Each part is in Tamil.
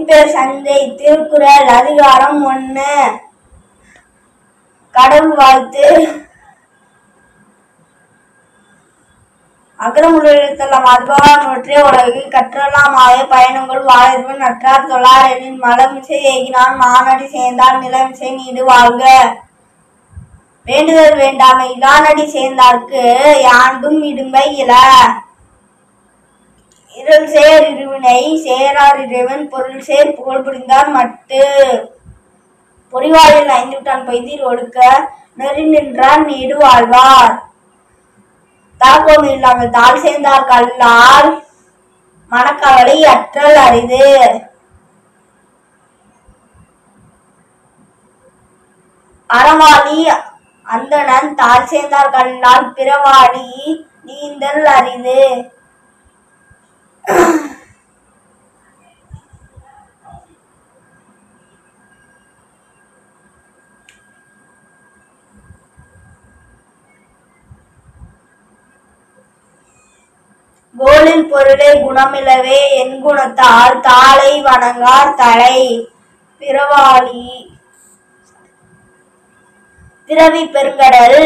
என் பேர் சஞ்சய். திருக்குறள் அதிகாரம் 1. கடவுள் வாழ்த்து. அகரமுதலெழுத்தெல்லாம் அதுபகற்றே உலகில் கற்றெல்லாமாவே பயணங்கள் வாழறிவு நற்றார் தொழார் எனின் மலமிசை ஏகினான் மானடி சேர்ந்தால் நிலமிசை நீடு வாழ்க. வேண்டுதல் வேண்டாமை இலானடி சேர்ந்தார்க்கு யாண்டும் இடும்பை இல. இருள் சேர் இருவினை சேரார் இறைவன் பொருள் சேர் புகழ் புரிந்தார் மட்டு. பொறிவாளில் 5 விட்டான் பொய்தீர் ஒழுக்க நெறி நின்றார் நீடு வாழ்வார். தாக்கம் இல்லாமல் தாழ் சேர்ந்தார் கல்லால் மனக்கவலை அற்றல் அரிது. அறவாளி அந்தணன் தாழ் சேர்ந்தார் கல்லால் பிறவாளி நீந்தல் அரிது. கோலில் பொருளே குணமிலவே என் குணத்தால் தாளை வணங்கார் தலை. பிறவாளி பிறவி பெருங்கடல்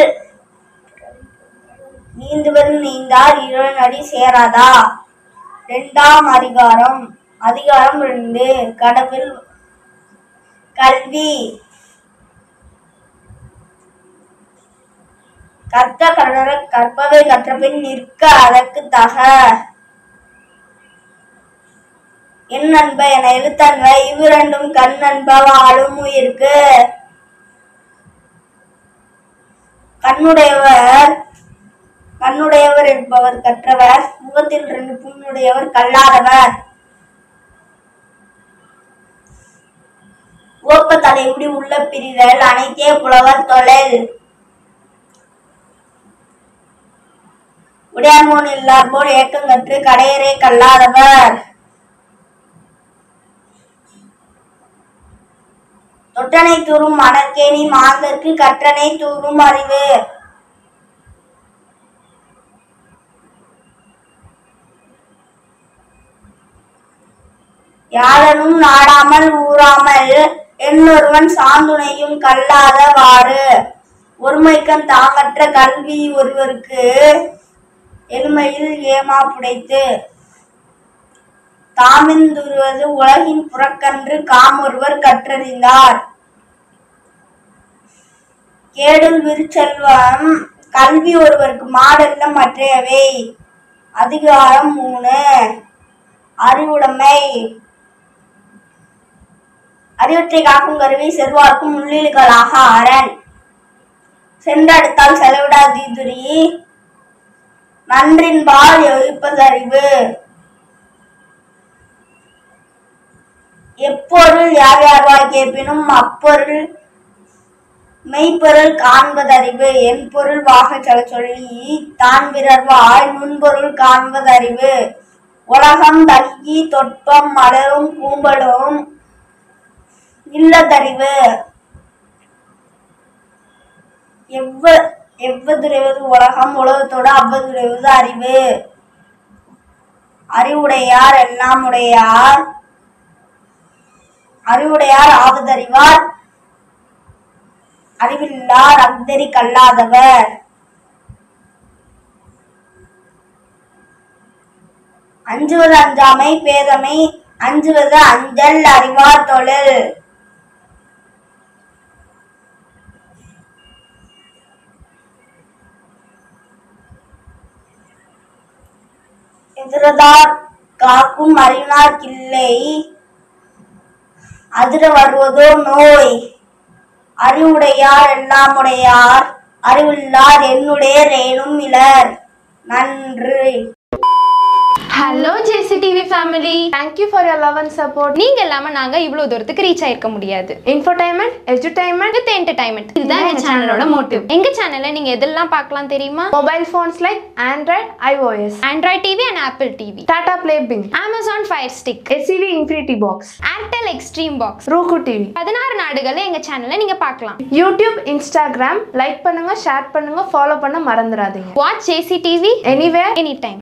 நீந்துவர் நீந்தார் இறைவனடி சேராதா. 2ஆம் அதிகாரம். அதிகாரம் 2. கடவுள் கல்வி. கற்க கடற கற்பவை கற்றபின் நிற்க அதற்கு தக. என் நண்ப என எழுத்தன்ப இவ்விரண்டும் கண் நண்ப வாழும் உயிர்க்கு. கண்ணுடையவர் என்பவர் கற்றவர் முகத்தில் 2 புண்ணுடையவர் கல்லாதவர். ஓப்ப தலையுடி உள்ள பிரிதல் அனைத்தே புலவர் தொழில். உடையார்மோன் இல்லார் போல் ஏக்கங்கற்று கடையரே கல்லாதவர். தொட்டனை தூறும் மணற்கேணி மாந்தர்க்கு கற்றனை தூறும் அறிவு. யாரனும் நாடாமல் ஊறாமல் என்னொருவன் சாந்துணையும் கல்லாதவாறு. ஒருமைக்கண் தாமற்ற கல்வி ஒருவருக்கு எளிமையில் ஏமா புடைத்து. தாமிந்துருவது உலகின் புறக்கன்று காமொருவர் கற்றறிந்தார். கேடுல் விருச்செல்வம் கல்வி ஒருவருக்கு மாடல்ல மற்றையவை. அதிகாரம் 3. அறிவுடைமை. அறிவற்றை காக்கும் கருவி செல்வார்க்கும் உள்ளிழுக்கலாக அரண். சென்றடுத்தால் செலவிடாதீதுரி நன்றின்பால் யோசிப்பதறிவு. எப்பொருள் யார் யார்வாய் கேட்பினும் அப்பொருள் மெய்ப்பொருள் காண்பதறிவு. என் பொருள் வாக சொல்லி தான் பிறர்வாய் நுண்பொருள் காண்பதறிவு. உலகம் தங்கி தொட்பம் மலரும் கூம்பலும் இல்லதறிவு. எவ்வதுரைவது உலகம் உலகத்தோடு அவ்வதுரைவது அறிவு. அறிவுடையார் எல்லாம் உடையார் அறிவுடையார் ஆவதறிவார். அறிவில்லார் அக்தரி கல்லாதவர். அஞ்சுவது அஞ்சாமை பேதமை அஞ்சுவது அஞ்சல் அறிவார் தொழில். எதிரதார் காக்கும் அறிவினார் கிள்ளை அதிர வருவதோ நோய். அறிவுடையார் எல்லாம் உடையார் அறிவில்லார் என்னுடையர் ஏனும் இலர். நன்றி. Hello JCTV family. Thank you for your love and support. நீங்க இல்லாம நாங்க இவ்வளவு தூரத்துக்கு ரீச் ஆயிருக்க முடியாது. Infotainment, edutainment with entertainment. இதுதான் எங்க சேனலோட மோட்டிவ். எங்க சேனல்ல நீங்க எதெல்லாம் பார்க்கலாம் தெரியுமா? Mobile phones like Android, iOS, Android TV and Apple TV, Tata Play Bing, Amazon Fire Stick, SCV Infinity Box, Airtel Extreme Box, Roku TV. 16 நாடுகள்ல எங்க சேனல்ல நீங்க பார்க்கலாம். YouTube, Instagram லைக் பண்ணுங்க, ஷேர் பண்ணுங்க, ஃபாலோ பண்ண மறந்துடாதீங்க. Watch JCTV anywhere anytime.